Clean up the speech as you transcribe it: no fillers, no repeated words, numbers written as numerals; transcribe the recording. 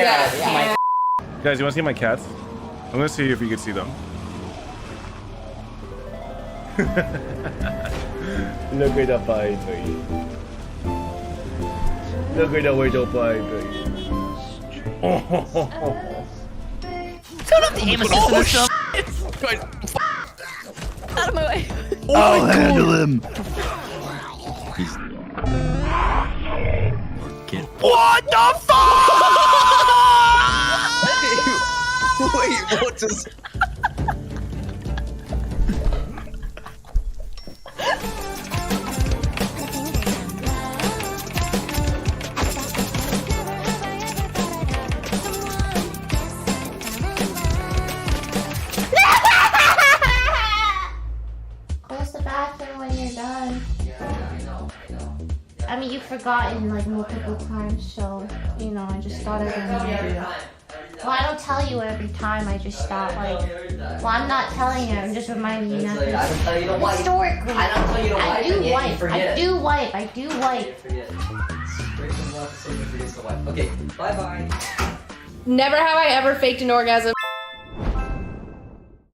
Yeah. Guys, you want to see my cats? I'm gonna see if you can see them. Look at the baby. Look at the little baby. Turn up the aim assist or something. Out of my way. I'll handle him. What the fuck? Wait, what just... Close the bathroom when you're done. I mean, you've forgotten like multiple times, so, you know, I just thought I'd remind you. Well, I don't tell you every time, I just thought like, well, I'm not telling you, I'm just reminding you not to. I don't tell you to wipe. Historically, I don't tell you to wipe. I do wipe, forget I do wipe, I do wipe. Okay, bye-bye. Never have I ever faked an orgasm.